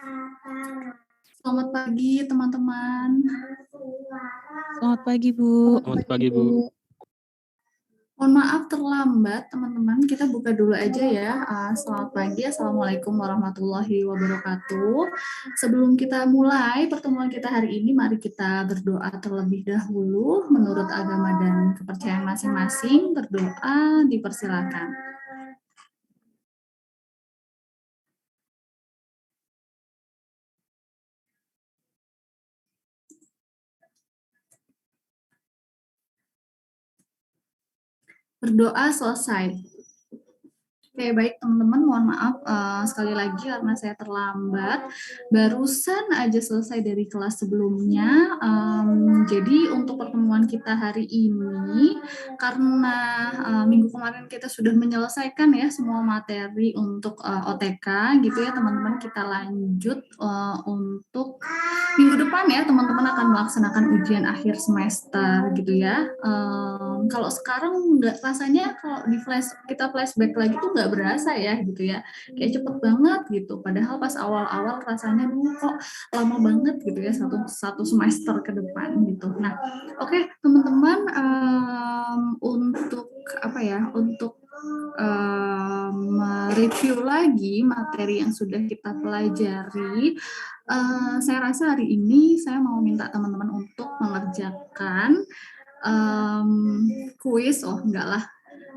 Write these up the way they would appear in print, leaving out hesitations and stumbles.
Selamat pagi teman-teman. Selamat pagi, Bu. Selamat pagi, Bu. Mohon maaf terlambat teman-teman, kita buka dulu aja ya. Selamat pagi, Assalamualaikum warahmatullahi wabarakatuh. Sebelum kita mulai pertemuan kita hari ini, mari kita berdoa terlebih dahulu menurut agama dan kepercayaan masing-masing. Berdoa dipersilakan. Berdoa selesai. Oke, baik teman-teman, mohon maaf sekali lagi karena saya terlambat. Barusan aja selesai dari kelas sebelumnya. Jadi untuk pertemuan kita hari ini, karena minggu kemarin kita sudah menyelesaikan ya semua materi untuk OTK gitu ya teman-teman, kita lanjut untuk minggu depan ya teman-teman akan melaksanakan ujian akhir semester gitu ya. Kalau sekarang nggak, rasanya kalau di kita flashback lagi tuh nggak berasa ya gitu ya, kayak cepet banget gitu, padahal pas awal-awal rasanya dulu kok lama banget gitu ya, satu semester ke depan gitu. Nah, oke, teman-teman, untuk apa ya, untuk mereview lagi materi yang sudah kita pelajari, saya rasa hari ini saya mau minta teman-teman untuk mengerjakan kuis,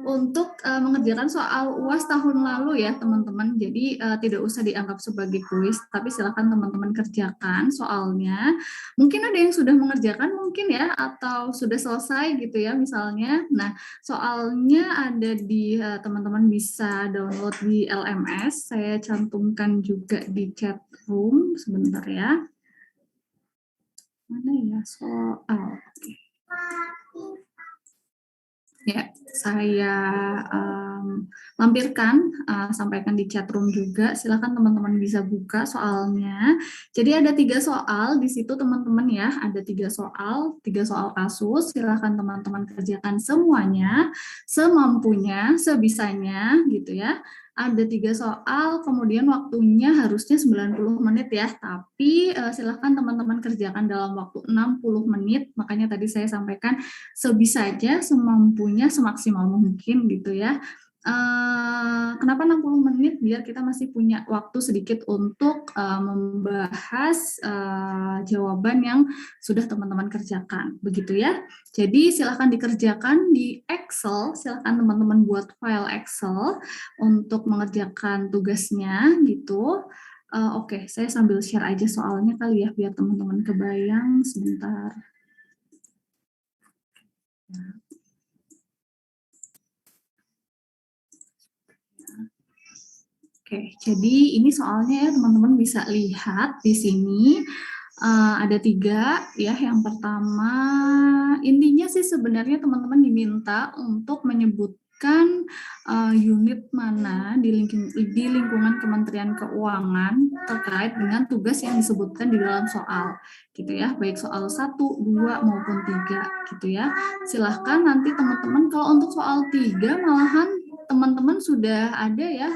untuk mengerjakan soal UAS tahun lalu ya teman-teman. Jadi tidak usah dianggap sebagai kuis, tapi silakan teman-teman kerjakan soalnya. Mungkin ada yang sudah mengerjakan mungkin ya, atau sudah selesai gitu ya misalnya. Nah, soalnya ada di teman-teman bisa download di LMS. Saya cantumkan juga di chat room sebentar ya. Mana ya soal? Ya, saya lampirkan, sampaikan di chat room juga. Silakan teman-teman bisa buka soalnya. Jadi ada 3 soal di situ teman-teman ya. Ada 3 soal kasus. Silakan teman-teman kerjakan semuanya, semampunya, sebisanya gitu ya. Ada 3 soal, kemudian waktunya harusnya 90 menit ya, tapi silakan teman-teman kerjakan dalam waktu 60 menit. Makanya tadi saya sampaikan sebisanya, semampunya, semaksimal mungkin gitu ya. Kenapa 60 menit? Biar kita masih punya waktu sedikit untuk membahas jawaban yang sudah teman-teman kerjakan, begitu ya. Jadi silahkan dikerjakan di Excel, silahkan teman-teman buat file Excel untuk mengerjakan tugasnya gitu. Oke, saya sambil share aja soalnya kali ya, biar teman-teman kebayang sebentar. Oke, jadi ini soalnya ya teman-teman bisa lihat di sini ada 3 ya. Yang pertama, intinya sih sebenarnya teman-teman diminta untuk menyebutkan unit mana di lingkungan Kementerian Keuangan terkait dengan tugas yang disebutkan di dalam soal gitu ya, baik soal 1, 2 maupun 3 gitu ya. Silahkan nanti teman-teman, kalau untuk soal 3 malahan teman-teman sudah ada ya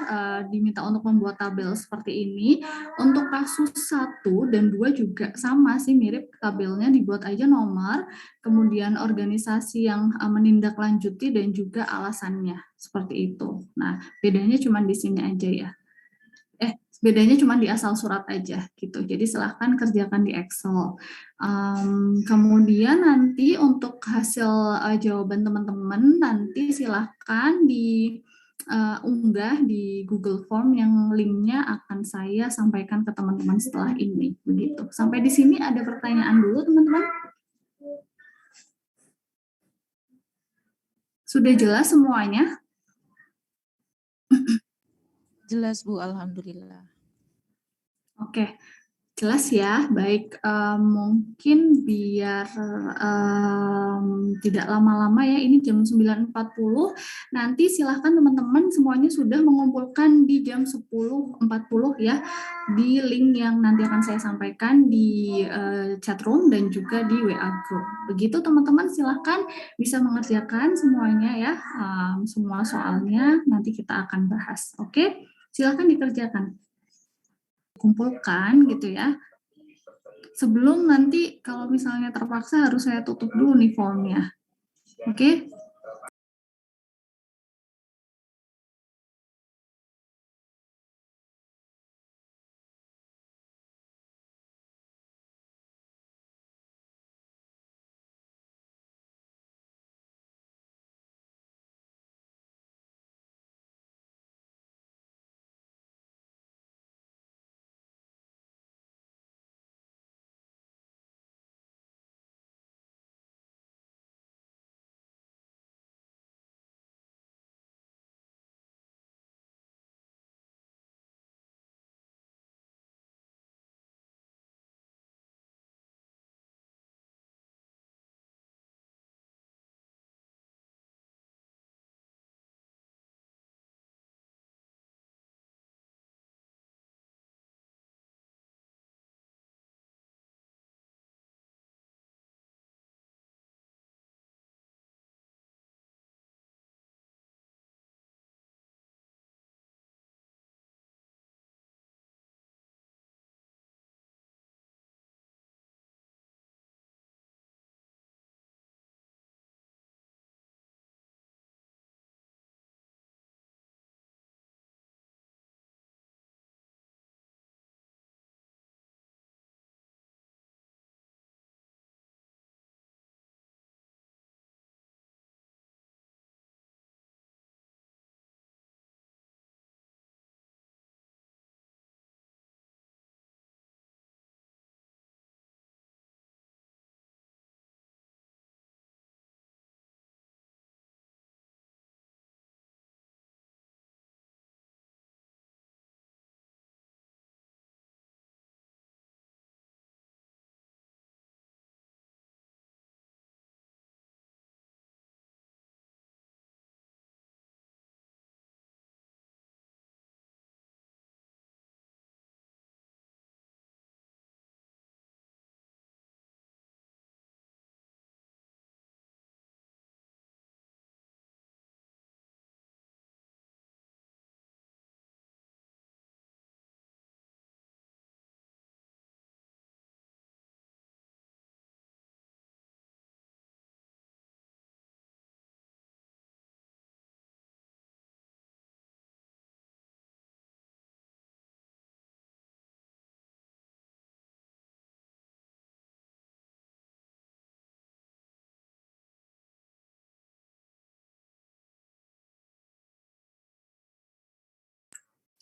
diminta untuk membuat tabel seperti ini. Untuk kasus 1 dan 2 juga sama sih, mirip tabelnya, dibuat aja nomor, kemudian organisasi yang menindaklanjuti dan juga alasannya seperti itu. Nah, bedanya cuma di sini aja ya. Bedanya cuma di asal surat aja gitu. Jadi silahkan kerjakan di Excel. Kemudian nanti untuk hasil jawaban teman-teman nanti silahkan diunggah di Google Form yang linknya akan saya sampaikan ke teman-teman setelah ini. Begitu. Sampai di sini ada pertanyaan dulu teman-teman? Sudah jelas semuanya? Jelas, Bu. Alhamdulillah. Oke, jelas ya. Baik, mungkin biar tidak lama-lama ya, ini jam 9.40. Nanti silahkan teman-teman semuanya sudah mengumpulkan di jam 10.40 ya, di link yang nanti akan saya sampaikan di chat room dan juga di WA group. Begitu teman-teman, silahkan bisa mengerjakan semuanya ya, semua soalnya nanti kita akan bahas. Oke, silahkan dikerjakan. kumpulkan gitu ya. Sebelum nanti kalau misalnya terpaksa harus saya tutup dulu nih formnya. Oke?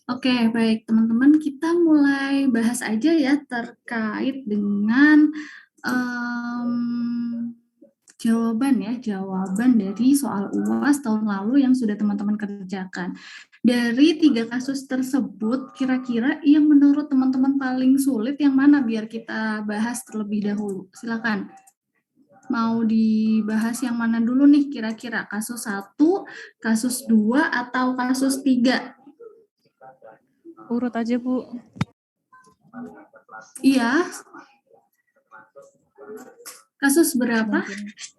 Oke, baik teman-teman, kita mulai bahas aja ya terkait dengan jawaban dari soal UAS tahun lalu yang sudah teman-teman kerjakan. Dari 3 kasus tersebut, kira-kira yang menurut teman-teman paling sulit yang mana biar kita bahas terlebih dahulu? Silakan. Mau dibahas yang mana dulu nih kira-kira? Kasus 1, kasus 2, atau kasus 3? Urut aja, Bu. Iya. Kasus berapa,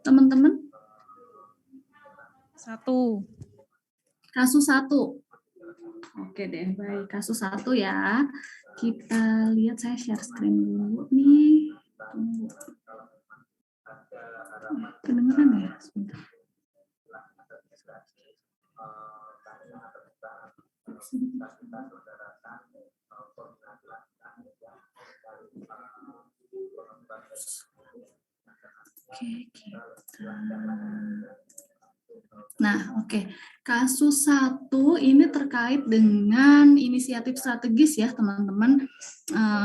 teman-teman? 1. Kasus 1. Oke deh, baik. Kasus 1 ya. Kita lihat, saya share screen dulu nih. Tunggu. Kedengeran ya? Sebentar. Oke, kita. Nah, oke. Kasus 1 ini terkait dengan inisiatif strategis ya, teman-teman,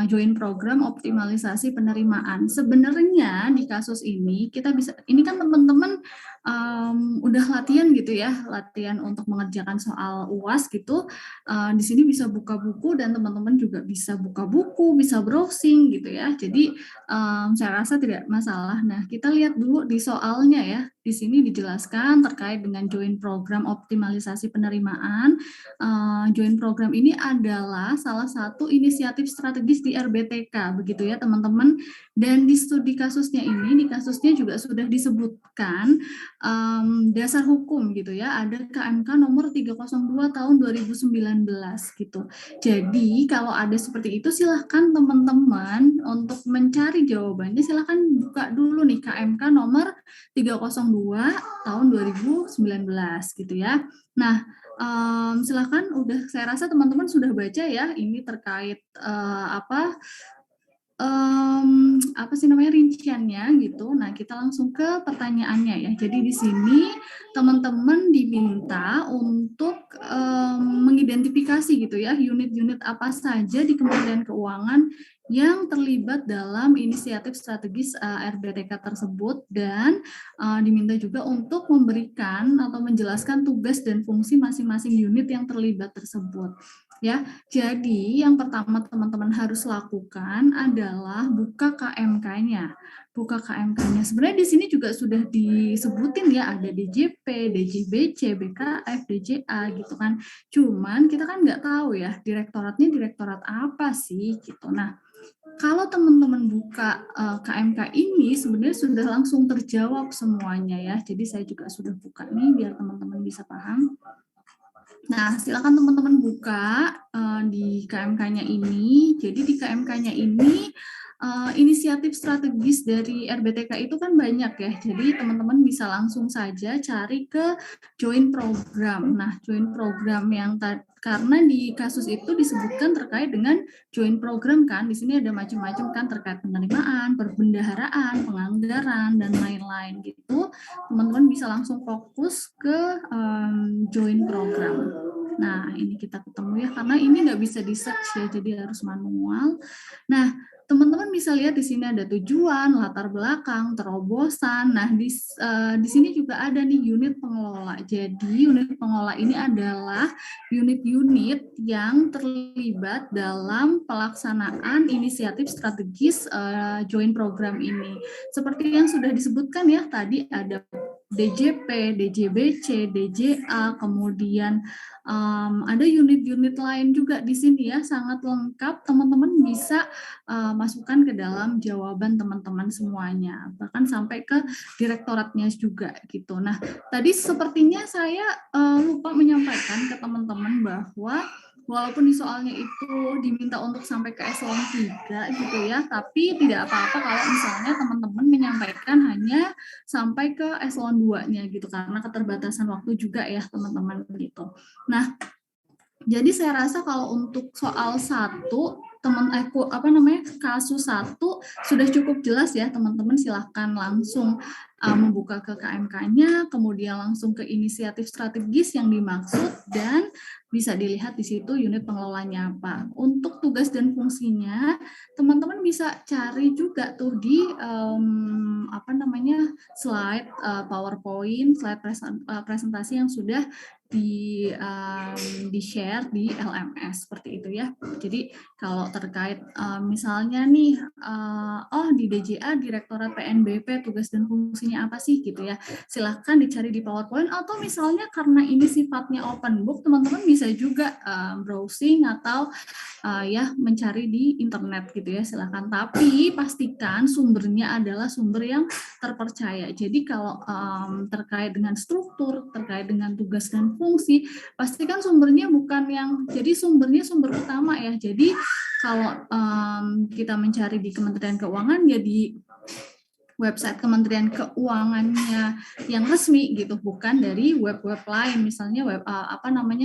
join program optimalisasi penerimaan. Sebenarnya di kasus ini kita bisa, ini kan teman-teman udah latihan gitu ya, latihan untuk mengerjakan soal UAS gitu. Di sini bisa buka buku dan teman-teman juga bisa buka buku, bisa browsing gitu ya. Jadi saya rasa tidak masalah. Nah, kita lihat dulu di soalnya ya. Di sini dijelaskan terkait dengan joint program optimalisasi penerimaan. Joint program ini adalah salah satu inisiatif strategis di RBTK, begitu ya teman-teman. Dan di studi kasusnya ini, di kasusnya juga sudah disebutkan dasar hukum gitu ya, ada KMK nomor 302 tahun 2019 gitu. Jadi kalau ada seperti itu silahkan teman-teman untuk mencari jawabannya silahkan buka dulu nih KMK nomor 302 tahun 2019 gitu ya. Nah, silakan saya rasa teman-teman sudah baca ya ini terkait apa sih namanya rinciannya gitu. Nah, kita langsung ke pertanyaannya ya. Jadi di sini teman-teman diminta untuk mengidentifikasi gitu ya unit-unit apa saja di Kementerian Keuangan yang terlibat dalam inisiatif strategis RBTK tersebut dan diminta juga untuk memberikan atau menjelaskan tugas dan fungsi masing-masing unit yang terlibat tersebut. Ya, jadi yang pertama teman-teman harus lakukan adalah buka KMK-nya. Buka KMK-nya. Sebenarnya di sini juga sudah disebutin ya, ada DJP, DJBC, BKF, DJA gitu kan. Cuman kita kan nggak tahu ya direktoratnya direktorat apa sih gitu. Nah, kalau teman-teman buka KMK ini sebenarnya sudah langsung terjawab semuanya ya. Jadi saya juga sudah buka nih biar teman-teman bisa paham. Nah, silakan teman-teman buka di KMK-nya ini. Jadi di KMK-nya ini inisiatif strategis dari RBTK itu kan banyak ya. Jadi teman-teman bisa langsung saja cari ke joint program. Nah, joint program yang karena di kasus itu disebutkan terkait dengan joint program kan. Di sini ada macam-macam kan terkait penerimaan, perbendaharaan, penganggaran dan lain-lain gitu. Teman-teman bisa langsung fokus ke joint program. Nah, ini kita ketemu ya, karena ini nggak bisa di-search ya, jadi harus manual. Nah, teman-teman bisa lihat di sini ada tujuan, latar belakang, terobosan. Nah, di sini juga ada nih unit pengelola. Jadi, unit pengelola ini adalah unit-unit yang terlibat dalam pelaksanaan inisiatif strategis joint program ini. Seperti yang sudah disebutkan ya, tadi ada DJP, DJBC, DJA, kemudian ada unit-unit lain juga di sini ya, sangat lengkap. Teman-teman bisa masukkan ke dalam jawaban teman-teman semuanya, bahkan sampai ke direktoratnya juga gitu. Nah, tadi sepertinya saya lupa menyampaikan ke teman-teman bahwa walaupun di soalnya itu diminta untuk sampai ke eselon 3 gitu ya, tapi tidak apa-apa kalau misalnya teman-teman menyampaikan hanya sampai ke eselon 2-nya gitu, karena keterbatasan waktu juga ya teman-teman gitu. Nah, jadi saya rasa kalau untuk soal satu kasus satu sudah cukup jelas ya teman-teman, silahkan langsung membuka ke KMK-nya, kemudian langsung ke inisiatif strategis yang dimaksud dan bisa dilihat di situ unit pengelolanya apa. Untuk tugas dan fungsinya teman-teman bisa cari juga tuh di slide PowerPoint, slide presentasi yang sudah di-share di LMS seperti itu ya. Jadi kalau terkait misalnya nih di DJA Direktorat PNBP tugas dan fungsinya apa sih gitu ya, silahkan dicari di PowerPoint, atau misalnya karena ini sifatnya open book, teman-teman bisa juga browsing atau mencari di internet gitu ya, silahkan. Tapi pastikan sumbernya adalah sumber yang terpercaya. Jadi kalau terkait dengan struktur, terkait dengan tugas dan fungsi, pastikan sumbernya bukan sumbernya sumber utama ya. Jadi kalau kita mencari di Kementerian Keuangan ya di website Kementerian Keuangannya yang resmi gitu, bukan dari web-web lain, misalnya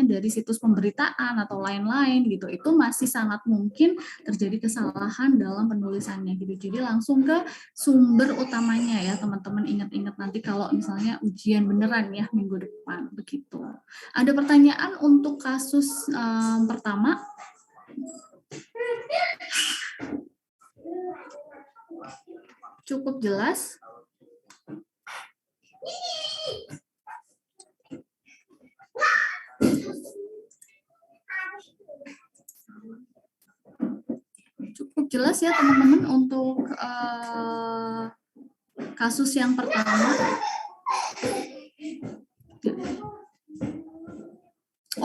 dari situs pemberitaan atau lain-lain gitu. Itu masih sangat mungkin terjadi kesalahan dalam penulisannya gitu. Jadi langsung ke sumber utamanya ya teman-teman, ingat-ingat nanti kalau misalnya ujian beneran ya minggu depan begitu. Ada pertanyaan untuk kasus pertama? Cukup jelas? Cukup jelas ya teman-teman untuk kasus yang pertama.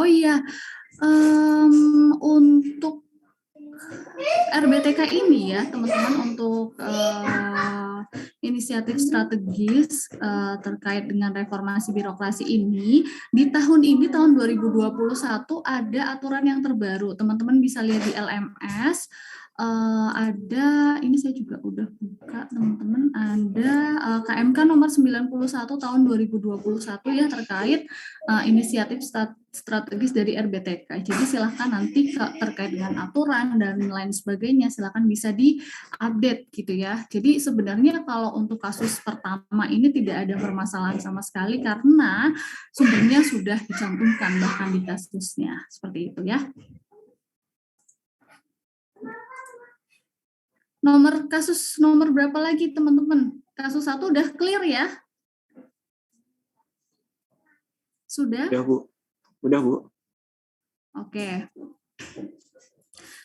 Oh iya, untuk RBTK ini ya teman-teman, untuk inisiatif strategis terkait dengan reformasi birokrasi ini, di tahun ini, tahun 2021 ada aturan yang terbaru. Teman-teman bisa lihat di LMS, ada, ini saya juga udah buka teman-teman, ada KMK nomor 91 tahun 2021 ya, terkait inisiatif strategis dari RBTK. Jadi silahkan nanti terkait dengan aturan dan lain sebagainya, silahkan bisa diupdate gitu ya. Jadi sebenarnya kalau untuk kasus pertama ini tidak ada permasalahan sama sekali karena sumbernya sudah dicantumkan bahkan di kasusnya, seperti itu ya. Kasus nomor berapa lagi teman-teman? Kasus 1 udah clear ya? Sudah? Udah, Bu. Udah, Bu. Oke.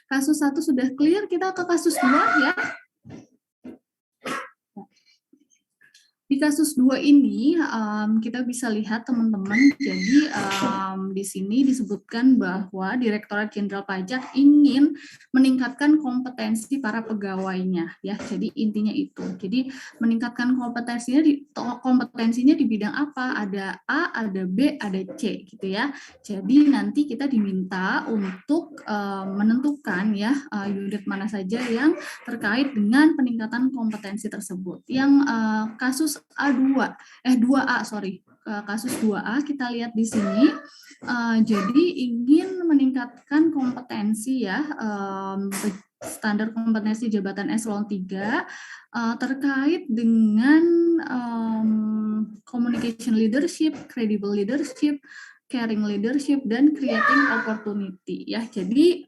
Kasus 1 sudah clear, kita ke kasus 2 ya. Di kasus 2 ini kita bisa lihat teman-teman, jadi di sini disebutkan bahwa Direktorat Jenderal Pajak ingin meningkatkan kompetensi para pegawainya ya. Jadi intinya itu. Jadi meningkatkan kompetensinya di bidang apa? Ada A, ada B, ada C gitu ya. Jadi nanti kita diminta untuk menentukan ya unit mana saja yang terkait dengan peningkatan kompetensi tersebut. Yang kasus 2A, kasus 2A kita lihat di sini. Jadi ingin meningkatkan kompetensi ya, standar kompetensi jabatan eselon 3 terkait dengan communication leadership, credible leadership, caring leadership, dan creating opportunity ya. Jadi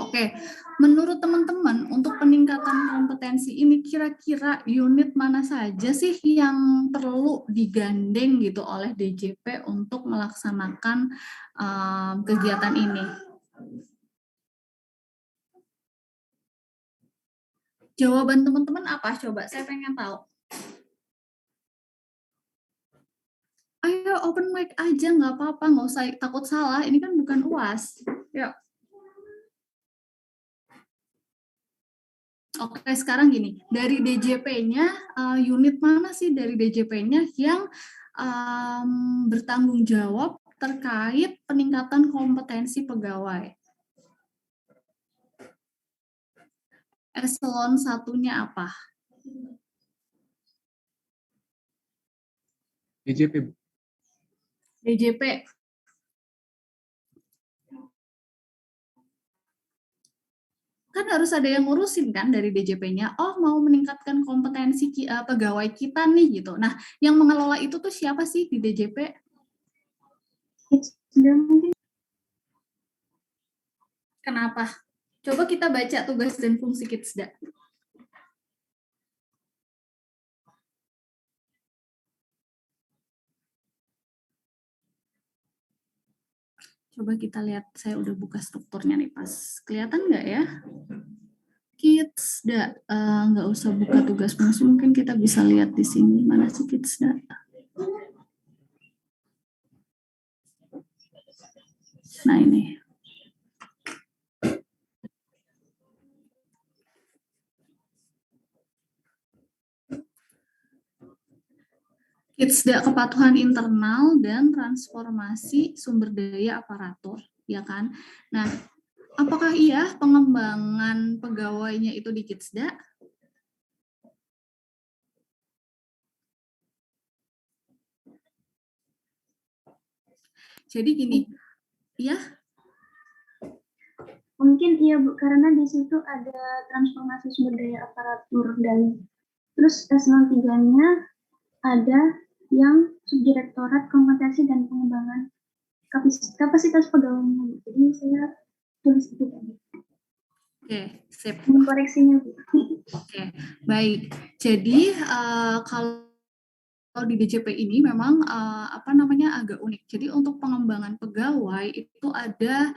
oke. Menurut teman-teman, untuk peningkatan kompetensi ini kira-kira unit mana saja sih yang perlu digandeng gitu oleh DJP untuk melaksanakan kegiatan ini? Jawaban teman-teman apa? Coba, saya pengen tahu. Ayo open mic aja, nggak apa-apa, nggak usah takut salah. Ini kan bukan UAS. Yuk. Oke, sekarang gini, dari DJP-nya, unit mana sih dari DJP-nya yang bertanggung jawab terkait peningkatan kompetensi pegawai? Eselon satunya apa? DJP. DJP. Kan harus ada yang ngurusin kan dari DJP-nya. Oh, mau meningkatkan kompetensi pegawai kita nih gitu. Nah, yang mengelola itu tuh siapa sih di DJP? Kenapa? Coba kita baca tugas dan fungsi Kitsda. Coba kita lihat, saya udah buka strukturnya nih pas. Kelihatan nggak ya? Kitsda, nggak usah buka tugas fungsi, mungkin kita bisa lihat di sini. Mana sih Kitsda? Nah ini. Kitsda kepatuhan internal dan transformasi sumber daya aparatur, ya kan? Nah, apakah iya pengembangan pegawainya itu di Kitsda? Jadi gini, ya? Mungkin iya Bu, karena di situ ada transformasi sumber daya aparatur dan terus eselon 3-nya ada yang subdirektorat kompetensi dan pengembangan kapasitas pegawainya. Jadi saya tulis itu tadi. Oke, sip. Mengkoreksinya Bu. Oke, baik. Jadi kalau kalau di DJP ini memang agak unik. Jadi untuk pengembangan pegawai itu ada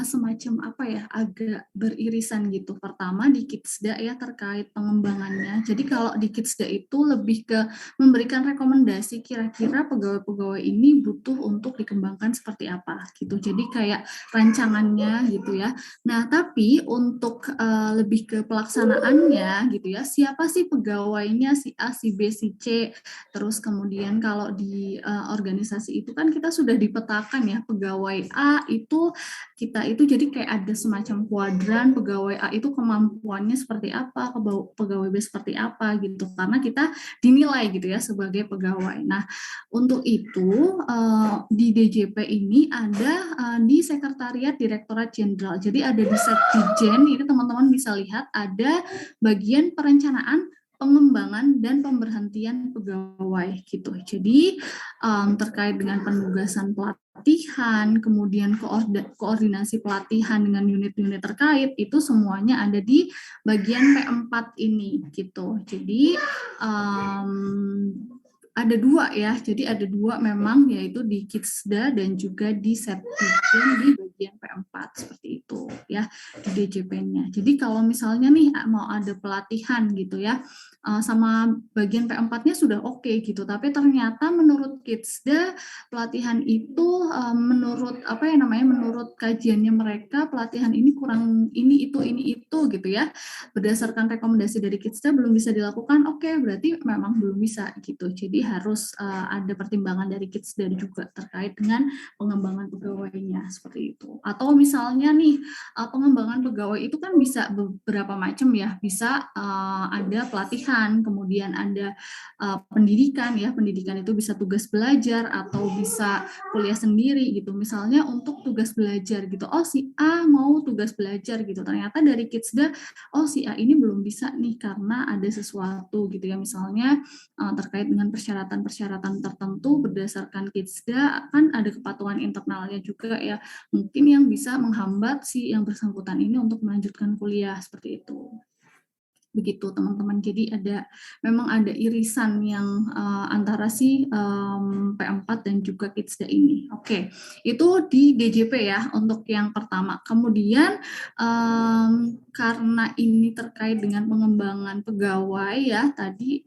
semacam agak beririsan gitu. Pertama di Kidsda ya terkait pengembangannya. Jadi kalau di Kidsda itu lebih ke memberikan rekomendasi kira-kira pegawai-pegawai ini butuh untuk dikembangkan seperti apa gitu. Jadi kayak rancangannya gitu ya. Nah, tapi untuk lebih ke pelaksanaannya gitu ya, siapa sih pegawainya, si A, si B, si C, terus kemudian kalau di organisasi itu kan kita sudah dipetakan ya, pegawai A itu kita itu jadi kayak ada semacam kuadran, pegawai A itu kemampuannya seperti apa, pegawai B seperti apa gitu, karena kita dinilai gitu ya sebagai pegawai. Nah, untuk itu di DJP ini ada di Sekretariat Direktorat Jenderal. Jadi ada di Setdijen, ini teman-teman bisa lihat ada bagian perencanaan, pengembangan dan pemberhentian pegawai gitu. Jadi terkait dengan penugasan pelatihan, kemudian koordinasi pelatihan dengan unit-unit terkait, itu semuanya ada di bagian P4 ini gitu. Jadi ada dua ya, jadi ada dua memang, yaitu di Kidsda dan juga di Setdijen di bagian P4 seperti itu ya, di DJP-nya. Jadi kalau misalnya nih mau ada pelatihan gitu ya, sama bagian P4-nya sudah oke gitu, tapi ternyata menurut Kidsda pelatihan itu menurut menurut kajiannya mereka pelatihan ini kurang ini itu gitu ya. Berdasarkan rekomendasi dari Kidsda belum bisa dilakukan, oke berarti memang belum bisa gitu. Jadi harus ada pertimbangan dari Kidsda juga terkait dengan pengembangan pegawainya seperti itu. Atau misalnya nih pengembangan pegawai itu kan bisa beberapa macam ya, bisa ada pelatihan, kemudian ada pendidikan ya, pendidikan itu bisa tugas belajar atau bisa kuliah sendiri gitu. Misalnya untuk tugas belajar gitu, oh si A mau tugas belajar gitu, ternyata dari Kidsda oh si A ini belum bisa nih karena ada sesuatu gitu ya, misalnya terkait dengan persyaratan-persyaratan tertentu berdasarkan Kidsda kan ada kepatuhan internalnya juga ya, mungkin yang bisa menghambat si yang bersangkutan ini untuk melanjutkan kuliah seperti itu. Begitu teman-teman, jadi memang ada irisan yang antara si P4 dan juga Kidsda ini. Oke, itu di DJP ya untuk yang pertama. Kemudian karena ini terkait dengan pengembangan pegawai ya tadi,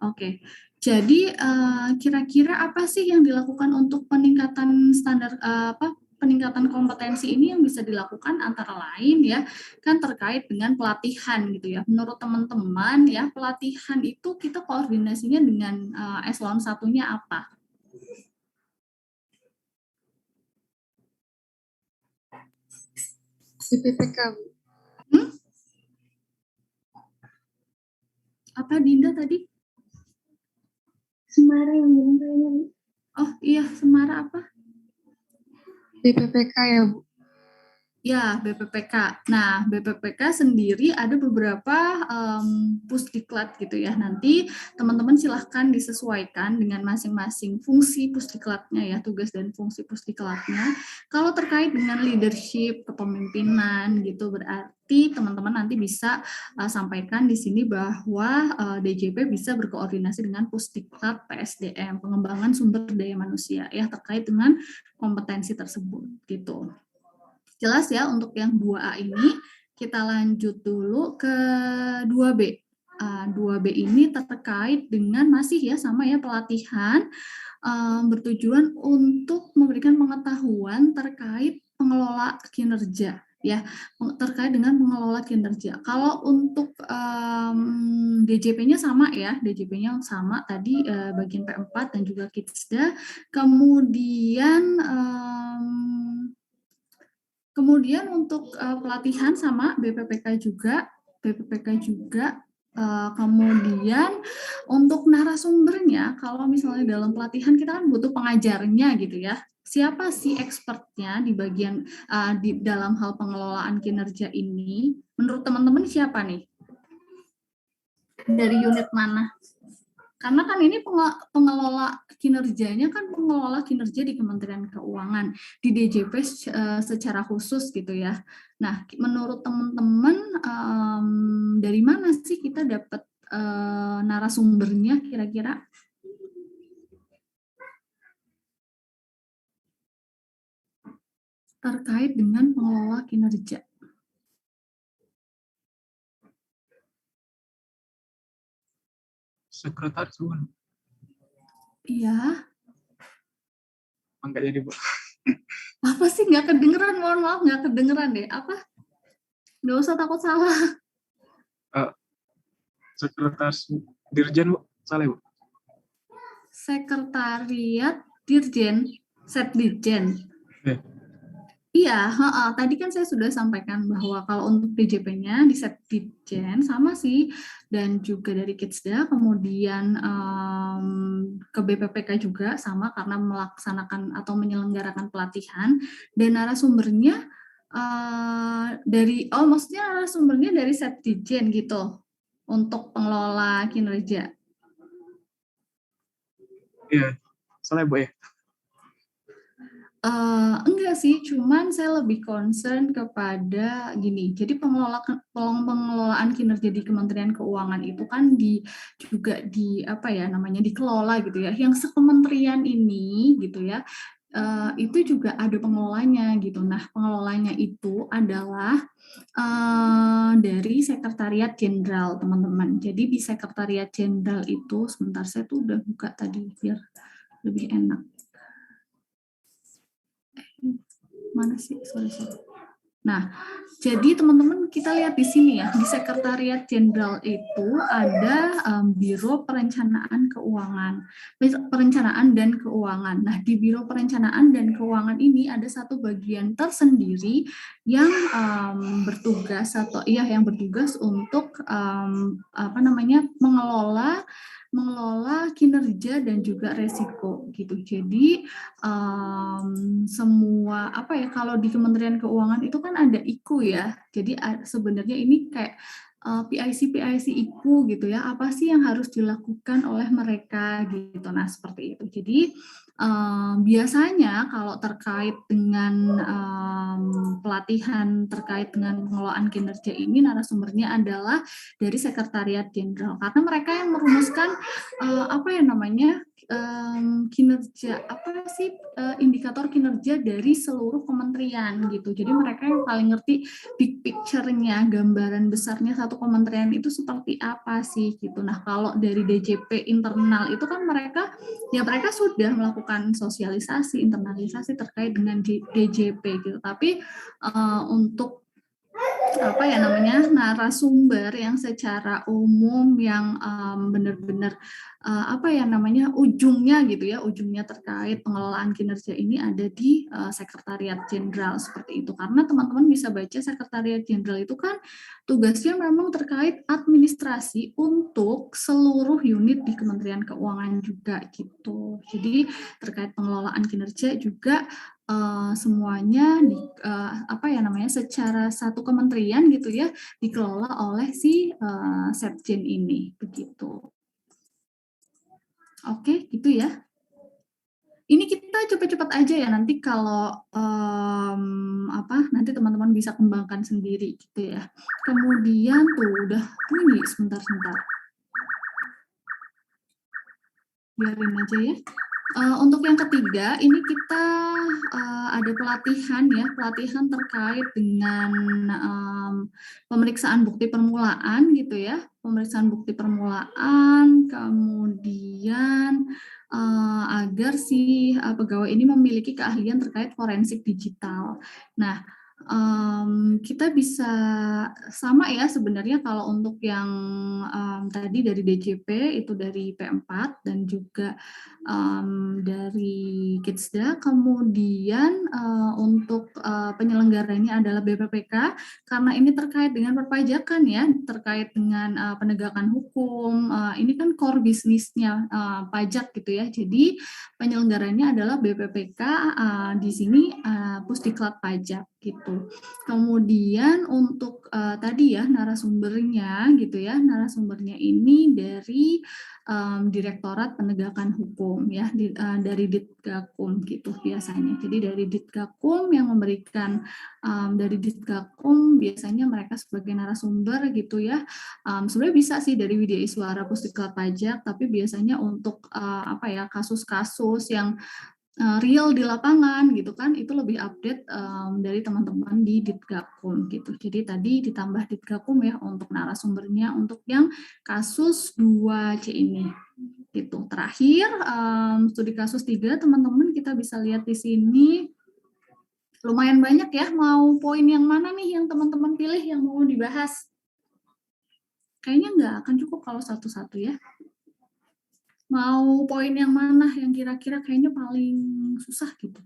oke. Jadi kira-kira apa sih yang dilakukan untuk peningkatan standar peningkatan kompetensi ini yang bisa dilakukan antara lain ya kan terkait dengan pelatihan gitu ya. Menurut teman-teman ya pelatihan itu kita koordinasinya dengan eselon satunya apa? BPPK. Apa Dinda tadi? Semara yang bilang kayaknya. Oh iya, Semara apa? BPPK ya Bu. Ya, BPPK. Nah, BPPK sendiri ada beberapa pusdiklat gitu ya. Nanti teman-teman silahkan disesuaikan dengan masing-masing fungsi pusdiklatnya ya, tugas dan fungsi pusdiklatnya. Kalau terkait dengan leadership, kepemimpinan gitu, berarti teman-teman nanti bisa sampaikan di sini bahwa DJP bisa berkoordinasi dengan pusdiklat PSDM, pengembangan sumber daya manusia ya, terkait dengan kompetensi tersebut gitu. Jelas ya untuk yang 2A ini, kita lanjut dulu ke 2B. 2B ini terkait dengan masih ya sama ya pelatihan bertujuan untuk memberikan pengetahuan terkait pengelola kinerja ya, terkait dengan pengelola kinerja. Kalau untuk DJP-nya sama ya, DJP-nya sama tadi bagian P4 dan juga Kidsda. Kemudian untuk pelatihan sama BPPK juga, kemudian untuk narasumbernya, kalau misalnya dalam pelatihan kita kan butuh pengajarnya gitu ya. Siapa sih expertnya di bagian di dalam hal pengelolaan kinerja ini? Menurut teman-teman siapa nih? Dari unit mana? Karena kan ini pengelola kinerjanya kan pengelola kinerja di Kementerian Keuangan, di DJP secara khusus gitu ya. Nah, menurut teman-teman dari mana sih kita dapat narasumbernya kira-kira? Terkait dengan pengelola kinerja. Sekretaris bukan? Iya. Enggak jadi, Bu. Apa sih, nggak kedengeran? Mohon maaf, nggak kedengeran deh. Apa? Nggak usah takut salah. Sekretaris Dirjen, Bu. Salah, Bu. Sekretariat Dirjen, Setdirjen. Iya. Iya, tadi kan saya sudah sampaikan bahwa kalau untuk DJP-nya di Setdirjen sama sih, dan juga dari Kidsda, kemudian ke BPPK juga sama karena melaksanakan atau menyelenggarakan pelatihan, dan narasumbernya maksudnya narasumbernya dari Setdirjen gitu untuk pengelola kinerja. Iya. Salah, Bu ya. Enggak sih, cuman saya lebih concern kepada gini. Jadi pengelolaan kinerja di Kementerian Keuangan itu kan juga dikelola gitu ya. Yang sekementerian ini gitu ya, itu juga ada pengelolanya gitu. Nah, pengelolanya itu adalah dari Sekretariat Jenderal, teman-teman. Jadi di Sekretariat Jenderal itu, sebentar saya tuh udah buka tadi biar lebih enak. Mana sih? Sorry. Nah, jadi teman-teman kita lihat di sini ya, di Sekretariat Jenderal itu ada Biro Perencanaan dan Keuangan. Nah, di Biro Perencanaan dan Keuangan ini ada satu bagian tersendiri yang bertugas untuk mengelola kinerja dan juga resiko gitu. Jadi semua kalau di Kementerian Keuangan itu kan ada IKU ya. Jadi sebenarnya ini kayak PIC IKU gitu ya. Apa sih yang harus dilakukan oleh mereka gitu. Nah, seperti itu. Jadi biasanya kalau terkait dengan pelatihan terkait dengan pengelolaan kinerja ini, narasumbernya adalah dari Sekretariat Jenderal karena mereka yang merumuskan kinerja indikator kinerja dari seluruh kementerian gitu. Jadi mereka yang paling ngerti big picture-nya, gambaran besarnya satu kementerian itu seperti apa sih gitu. Nah, kalau dari DJP internal itu kan mereka sudah melakukan sosialisasi, internalisasi terkait dengan DJP gitu. Tapi untuk narasumber yang secara umum yang benar-benar ujungnya terkait pengelolaan kinerja ini ada di Sekretariat Jenderal seperti itu. Karena teman-teman bisa baca Sekretariat Jenderal itu kan tugasnya memang terkait administrasi untuk seluruh unit di Kementerian Keuangan juga gitu. Jadi terkait pengelolaan kinerja juga semuanya secara satu kementerian gitu ya dikelola oleh si Setjen ini begitu. Oke, gitu ya. Ini kita cepat-cepat aja ya, nanti kalau nanti teman-teman bisa kembangkan sendiri gitu ya. Kemudian tuh udah bunyi sebentar. Biarin aja ya. Untuk yang ketiga, ini kita ada pelatihan terkait dengan pemeriksaan bukti permulaan gitu ya, kemudian agar si pegawai ini memiliki keahlian terkait forensik digital. Nah, kita bisa sama ya sebenarnya kalau untuk yang tadi dari DJP itu dari P4 dan juga dari Kidsda, kemudian untuk penyelenggaranya adalah BPPK karena ini terkait dengan perpajakan ya, terkait dengan penegakan hukum, ini kan core bisnisnya pajak gitu ya, jadi penyelenggaranya adalah BPPK di sini Pusdiklat Pajak gitu. Kemudian untuk tadi ya narasumbernya gitu ya, narasumbernya ini dari Direktorat Penegakan Hukum ya, dari Ditgakum gitu biasanya. Jadi dari Ditgakum yang memberikan dari Ditgakum biasanya mereka sebagai narasumber gitu ya. Sebenarnya bisa sih dari Widya Iswara Pusdiklat Pajak, tapi biasanya untuk apa ya kasus-kasus yang real di lapangan gitu kan itu lebih update dari teman-teman di Ditgakum gitu. Jadi tadi ditambah Ditgakum ya untuk narasumbernya untuk yang kasus 2C ini gitu. Terakhir studi kasus 3 teman-teman kita bisa lihat di sini lumayan banyak ya. Mau poin yang mana nih yang teman-teman pilih yang mau dibahas? Kayaknya nggak akan cukup kalau satu-satu ya. Mau poin yang mana yang kira-kira kayaknya paling susah gitu?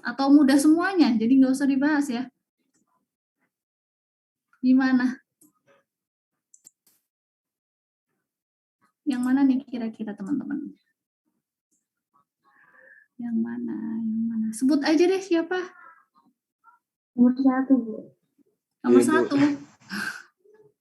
Atau mudah semuanya, jadi nggak usah dibahas ya? Gimana? Yang mana nih kira-kira teman-teman? Yang mana? Yang mana? Sebut aja deh siapa? Nomor 1, Bu. Nomor Iya, Bu. 1.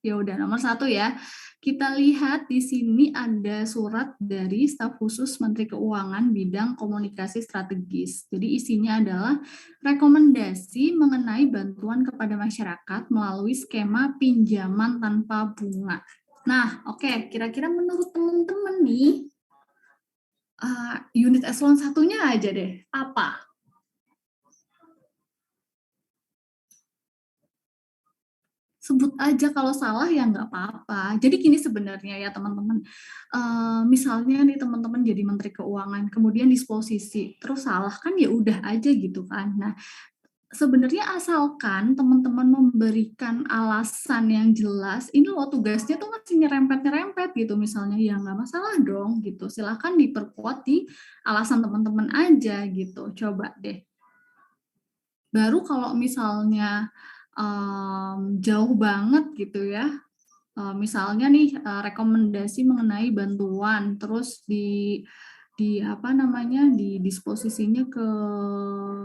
Ya udah nomor 1 ya. Kita lihat di sini ada surat dari staf khusus Menteri Keuangan bidang komunikasi strategis. Jadi isinya adalah rekomendasi mengenai bantuan kepada masyarakat melalui skema pinjaman tanpa bunga. Nah, oke, kira-kira menurut teman-teman nih, unit eselon 1-nya aja deh, apa? Sebut aja kalau salah ya nggak apa-apa. Jadi gini sebenarnya ya teman-teman, misalnya nih teman-teman jadi Menteri Keuangan, kemudian disposisi, terus salah kan ya udah aja gitu kan. Nah, sebenarnya asalkan teman-teman memberikan alasan yang jelas, ini loh tugasnya tuh masih nyerempet-nyerempet gitu misalnya, ya nggak masalah dong gitu. Silahkan diperkuat di alasan teman-teman aja gitu, coba deh. Baru kalau misalnya jauh banget gitu ya, misalnya nih rekomendasi mengenai bantuan, terus di apa namanya di disposisinya ke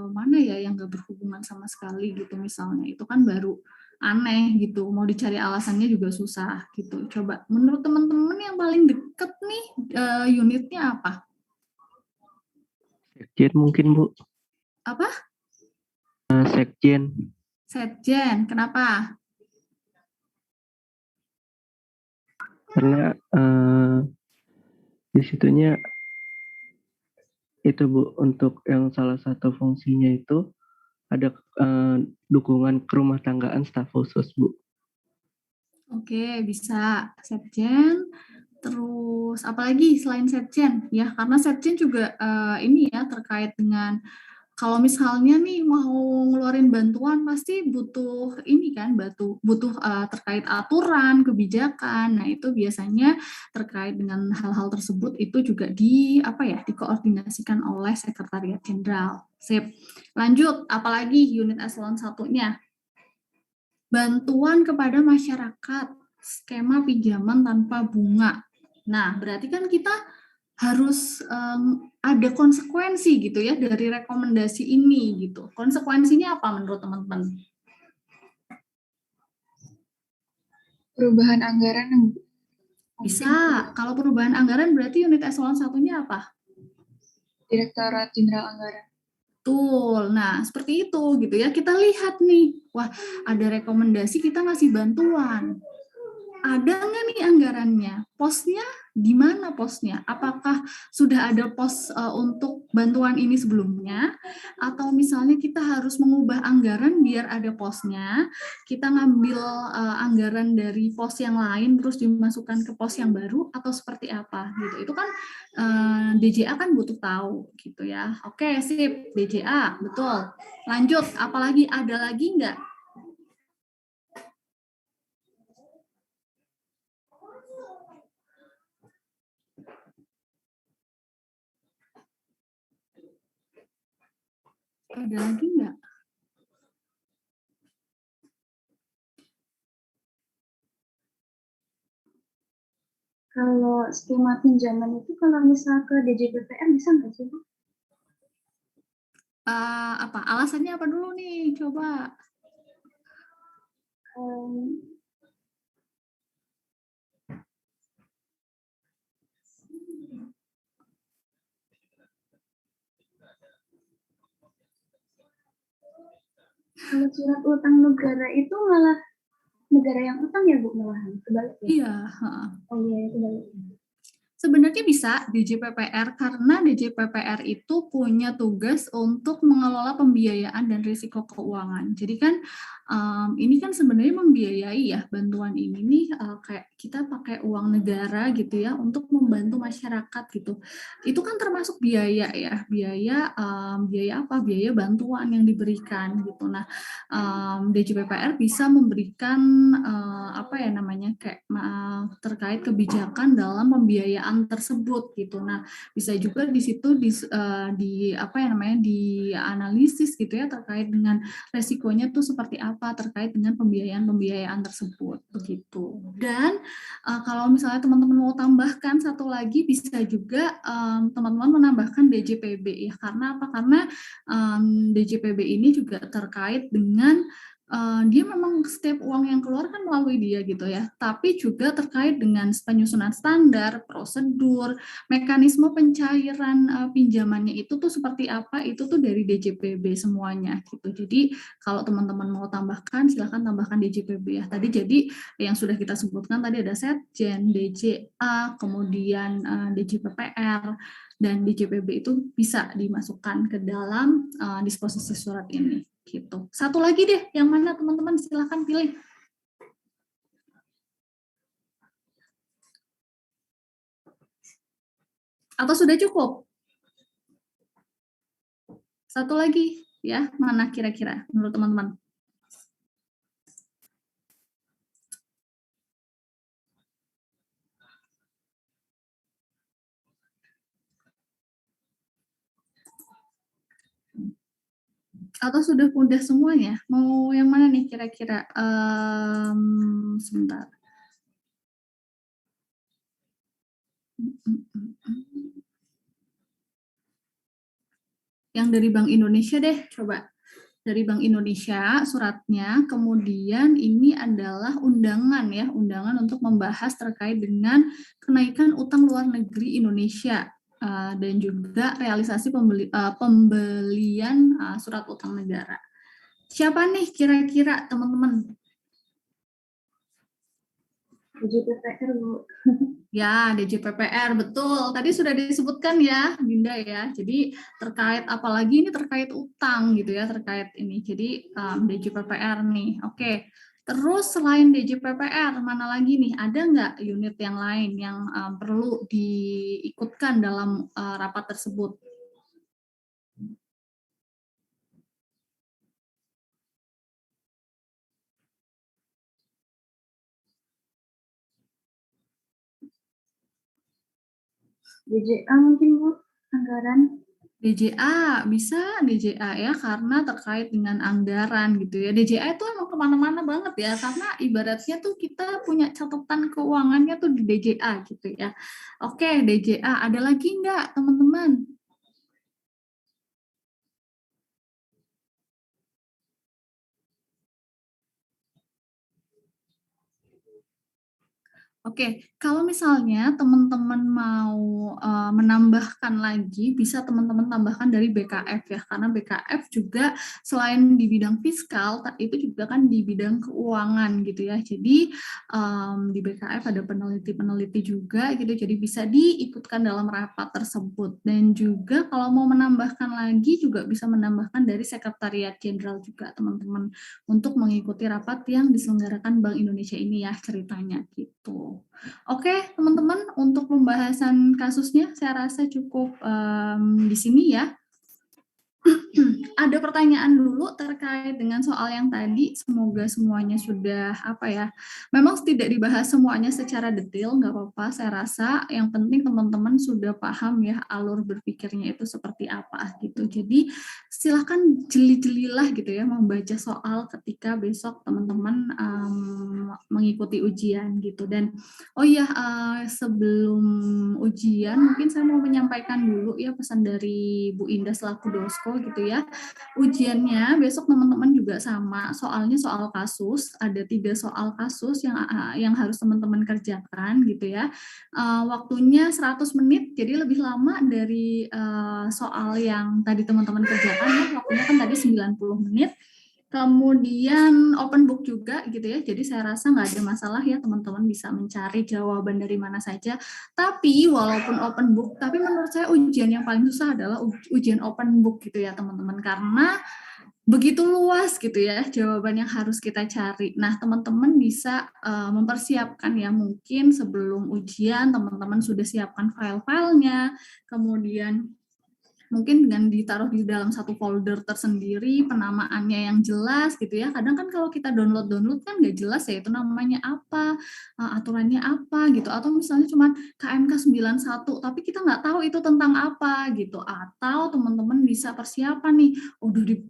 mana ya yang nggak berhubungan sama sekali gitu misalnya, itu kan baru aneh gitu, mau dicari alasannya juga susah gitu. Coba menurut teman-teman yang paling deket nih unitnya apa? Sekjen mungkin, Bu. Apa? Sekjen. Setjen, kenapa? Karena di situnya itu, Bu, untuk yang salah satu fungsinya itu ada dukungan kerumah tanggaan staf khusus, Bu. Oke, bisa Setjen. Terus apalagi selain Setjen ya, karena Setjen juga ini ya terkait dengan kalau misalnya nih mau ngeluarin bantuan pasti butuh ini kan, butuh terkait aturan, kebijakan. Nah, itu biasanya terkait dengan hal-hal tersebut itu juga dikoordinasikan oleh Sekretariat Jenderal. Sip. Lanjut, apalagi unit eselon 1-nya? Bantuan kepada masyarakat, skema pinjaman tanpa bunga. Nah, berarti kan kita harus ada konsekuensi gitu ya dari rekomendasi ini gitu. Konsekuensinya apa menurut teman-teman? Perubahan anggaran yang Bisa. Kalau perubahan anggaran berarti unit eselon 1-nya apa? Direktorat Jenderal Anggaran. Betul. Nah, seperti itu gitu ya. Kita lihat nih, wah ada rekomendasi kita ngasih bantuan. Ada nggak nih anggarannya? Posnya di mana posnya? Apakah sudah ada pos untuk bantuan ini sebelumnya? Atau misalnya kita harus mengubah anggaran biar ada posnya, kita ngambil anggaran dari pos yang lain terus dimasukkan ke pos yang baru atau seperti apa gitu. Itu kan DJA kan butuh tahu gitu ya. Oke, sip, DJA, betul. Lanjut, apalagi ada lagi nggak? Ada lagi nggak? Kalau skema pinjaman itu kalau misal ke DJPPR bisa nggak sih, Bu? Apa alasannya apa dulu nih? Coba. Kalau surat utang negara itu malah negara yang utang ya Bu malahan, kebalik ya? Iya, heeh. Oh iya, kebalik. Sebenarnya bisa DJPPR karena DJPPR itu punya tugas untuk mengelola pembiayaan dan risiko keuangan. Jadi kan ini kan sebenarnya membiayai ya bantuan ini nih kayak kita pakai uang negara gitu ya untuk membantu masyarakat gitu. Itu kan termasuk biaya ya, biaya apa? Biaya bantuan yang diberikan gitu. Nah, DJPPR bisa memberikan apa ya namanya kayak terkait kebijakan dalam pembiayaan tersebut gitu. Nah, bisa juga di situ di apa ya namanya dianalisis gitu ya terkait dengan resikonya tuh seperti apa terkait dengan pembiayaan tersebut begitu. Dan kalau misalnya teman-teman mau tambahkan satu lagi bisa juga teman-teman menambahkan DJPB ya. Karena apa? Karena DJPB ini juga terkait dengan dia memang setiap uang yang keluar kan melalui dia gitu ya, tapi juga terkait dengan penyusunan standar, prosedur, mekanisme pencairan pinjamannya itu tuh seperti apa, itu tuh dari DJPB semuanya gitu. Jadi kalau teman-teman mau tambahkan, silahkan tambahkan DJPB ya. Tadi jadi yang sudah kita sebutkan tadi ada Setjen, DJA, kemudian DJPPR, dan DJPB itu bisa dimasukkan ke dalam disposisi surat ini. Gitu. Satu lagi deh, yang mana teman-teman silahkan pilih. Atau sudah cukup? Satu lagi ya, mana kira-kira menurut teman-teman? Atau sudah mudah semuanya? Mau yang mana nih kira-kira? Sebentar. Yang dari Bank Indonesia deh, coba. Dari Bank Indonesia suratnya, kemudian ini adalah undangan ya, undangan untuk membahas terkait dengan kenaikan utang luar negeri Indonesia dan juga realisasi pembelian surat utang negara. Siapa nih kira-kira teman-teman? DJPPR Bu. Ya, DJPPR, betul. Tadi sudah disebutkan ya, Dinda ya. Jadi terkait apalagi ini terkait utang gitu ya, terkait ini. Jadi DJPPR nih. Oke. Terus selain DJPPR, mana lagi nih? Ada nggak unit yang lain yang perlu diikutkan dalam rapat tersebut? DJA mungkin Bu, anggaran. DJA, bisa DJA ya, karena terkait dengan anggaran gitu ya. DJA itu emang kemana-mana banget ya, karena ibaratnya tuh kita punya catatan keuangannya tuh di DJA gitu ya. Oke, DJA, ada lagi nggak teman-teman? Oke, kalau misalnya teman-teman mau menambahkan lagi, bisa teman-teman tambahkan dari BKF ya, karena BKF juga selain di bidang fiskal, itu juga kan di bidang keuangan gitu ya. Jadi di BKF ada peneliti-peneliti juga gitu, jadi bisa diikutkan dalam rapat tersebut. Dan juga kalau mau menambahkan lagi juga bisa menambahkan dari Sekretariat Jenderal juga teman-teman untuk mengikuti rapat yang diselenggarakan Bank Indonesia ini ya ceritanya gitu. Oke, teman-teman, untuk pembahasan kasusnya saya rasa cukup di sini ya. Ada pertanyaan dulu terkait dengan soal yang tadi. Semoga semuanya sudah apa ya. Memang tidak dibahas semuanya secara detail, nggak apa-apa. Saya rasa yang penting teman-teman sudah paham ya alur berpikirnya itu seperti apa gitu. Jadi silakan jeli-jelilah gitu ya membaca soal ketika besok teman-teman mengikuti ujian gitu. Dan oh iya sebelum ujian, mungkin saya mau menyampaikan dulu ya pesan dari Bu Indah selaku Dosko gitu ya. Ujiannya besok teman-teman juga sama, soalnya soal kasus, ada 3 soal kasus yang harus teman-teman kerjakan gitu ya. Waktunya 100 menit, jadi lebih lama dari soal yang tadi teman-teman kerjakan ya, waktunya kan tadi 90 menit. Kemudian open book juga gitu ya, jadi saya rasa nggak ada masalah ya teman-teman bisa mencari jawaban dari mana saja. Tapi walaupun open book, tapi menurut saya ujian yang paling susah adalah ujian open book gitu ya teman-teman, karena begitu luas gitu ya jawaban yang harus kita cari. Nah teman-teman bisa mempersiapkan ya, mungkin sebelum ujian teman-teman sudah siapkan file-filenya, kemudian mungkin dengan ditaruh di dalam satu folder tersendiri, penamaannya yang jelas gitu ya. Kadang kan kalau kita download kan nggak jelas ya itu namanya apa, aturannya apa gitu. Atau misalnya cuma KMK 91, tapi kita nggak tahu itu tentang apa gitu. Atau teman-teman bisa persiapan nih,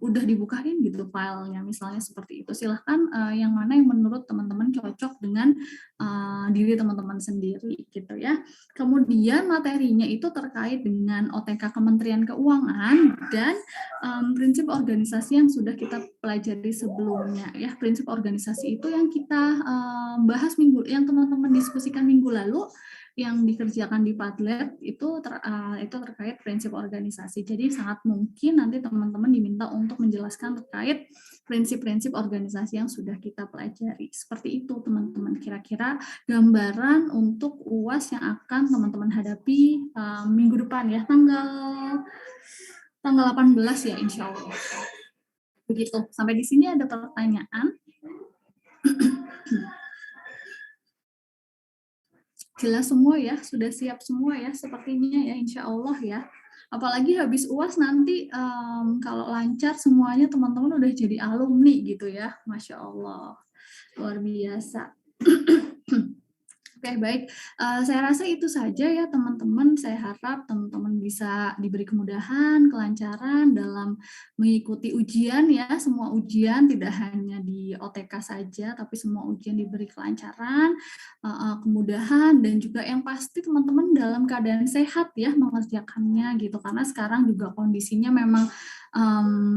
udah dibukain gitu filenya, misalnya seperti itu. Silahkan yang mana yang menurut teman-teman cocok dengan diri teman-teman sendiri gitu ya. Kemudian materinya itu terkait dengan OTK Kementerian Keuangan dan prinsip organisasi yang sudah kita pelajari sebelumnya ya. Prinsip organisasi itu yang kita bahas yang teman-teman diskusikan minggu lalu, yang dikerjakan di Padlet itu terkait prinsip organisasi. Jadi sangat mungkin nanti teman-teman diminta untuk menjelaskan terkait prinsip-prinsip organisasi yang sudah kita pelajari. Seperti itu teman-teman, kira-kira gambaran untuk UAS yang akan teman-teman hadapi minggu depan ya, tanggal 18 ya insya Allah. Begitu, sampai di sini ada pertanyaan? Jelas semua ya, sudah siap semua ya sepertinya ya insya Allah ya. Apalagi habis UAS nanti kalau lancar semuanya teman-teman udah jadi alumni gitu ya, Masya Allah, luar biasa. Oke, baik. Saya rasa itu saja ya teman-teman. Saya harap teman-teman bisa diberi kemudahan, kelancaran dalam mengikuti ujian ya. Semua ujian tidak hanya di OTK saja, tapi semua ujian diberi kelancaran, kemudahan, dan juga yang pasti teman-teman dalam keadaan sehat ya mengerjakannya gitu. Karena sekarang juga kondisinya memang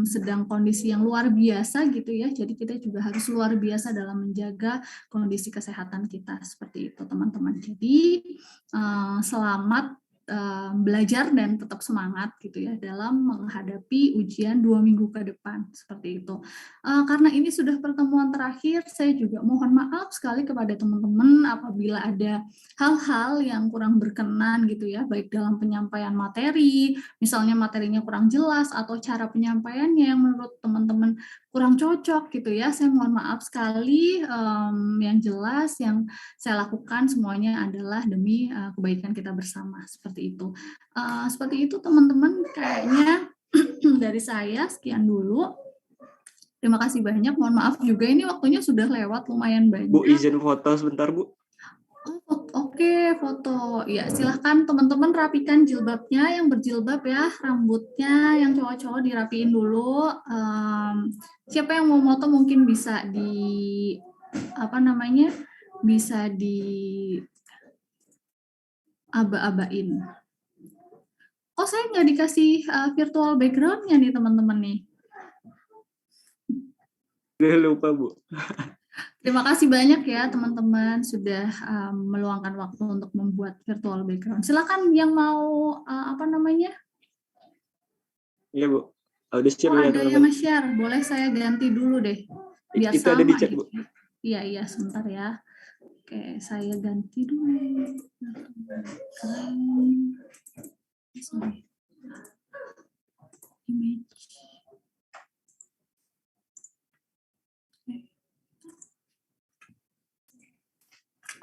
sedang kondisi yang luar biasa gitu ya. Jadi kita juga harus luar biasa dalam menjaga kondisi kesehatan kita seperti itu teman-teman. Jadi selamat belajar dan tetap semangat gitu ya dalam menghadapi ujian 2 minggu ke depan seperti itu. Karena ini sudah pertemuan terakhir, saya juga mohon maaf sekali kepada teman-teman apabila ada hal-hal yang kurang berkenan gitu ya, baik dalam penyampaian materi, misalnya materinya kurang jelas atau cara penyampaiannya yang menurut teman-teman kurang cocok gitu ya. Saya mohon maaf sekali. Yang jelas yang saya lakukan semuanya adalah demi kebaikan kita bersama seperti itu. Seperti itu teman-teman, kayaknya dari saya sekian dulu. Terima kasih banyak. Mohon maaf juga ini waktunya sudah lewat lumayan banyak. Bu, izin foto sebentar, Bu. Oke, foto. Ya, silahkan teman-teman rapikan jilbabnya, yang berjilbab ya, rambutnya yang cowok-cowok dirapiin dulu. Siapa yang mau foto mungkin bisa bisa di aba-abain. Oh, saya nggak dikasih virtual background-nya nih teman-teman nih. Lupa, Bu. Terima kasih banyak ya teman-teman sudah meluangkan waktu untuk membuat virtual background. Silakan yang mau Iya, Bu. Udah share ya, ada yang nge-share, boleh saya ganti dulu deh. Biar itu sama ada di chat, Bu. gitu. Iya, sebentar ya. Oke, saya ganti dulu. Image.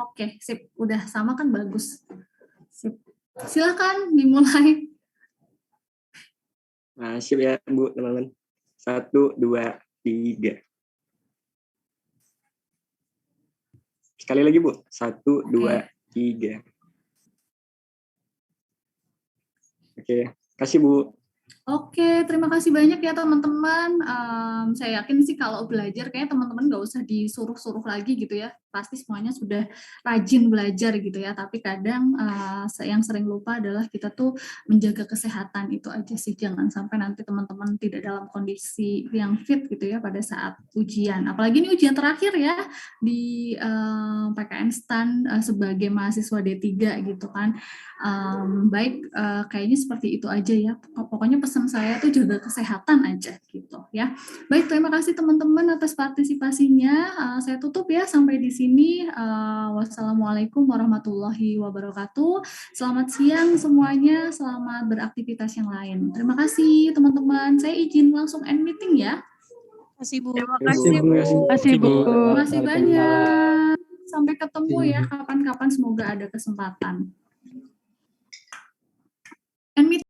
Oke, sip. Udah sama kan bagus. Sip. Silakan dimulai. Nah, siap ya, Bu, teman-teman. 1, 2, 3. Sekali lagi, Bu. 1, 2, 3. Oke, kasih, Bu. Oke, terima kasih banyak ya teman-teman. Saya yakin sih kalau belajar kayaknya teman-teman nggak usah disuruh-suruh lagi gitu ya. Pasti semuanya sudah rajin belajar gitu ya. Tapi kadang yang sering lupa adalah kita tuh menjaga kesehatan itu aja sih. Jangan sampai nanti teman-teman tidak dalam kondisi yang fit gitu ya pada saat ujian. Apalagi ini ujian terakhir ya di PKN STAN sebagai mahasiswa D3 gitu kan. Baik, kayaknya seperti itu aja ya. Pokoknya pesan saya tuh jaga kesehatan aja gitu ya. Baik, terima kasih teman-teman atas partisipasinya. Saya tutup ya sampai di sini. Wassalamualaikum warahmatullahi wabarakatuh. Selamat siang semuanya. Selamat beraktivitas yang lain. Terima kasih teman-teman. Saya izin langsung end meeting ya. Terima kasih Bu. Terima kasih, Bu. Terima kasih, Bu. Terima kasih banyak. Sampai ketemu ya Iya. kapan-kapan, semoga ada kesempatan. End meeting.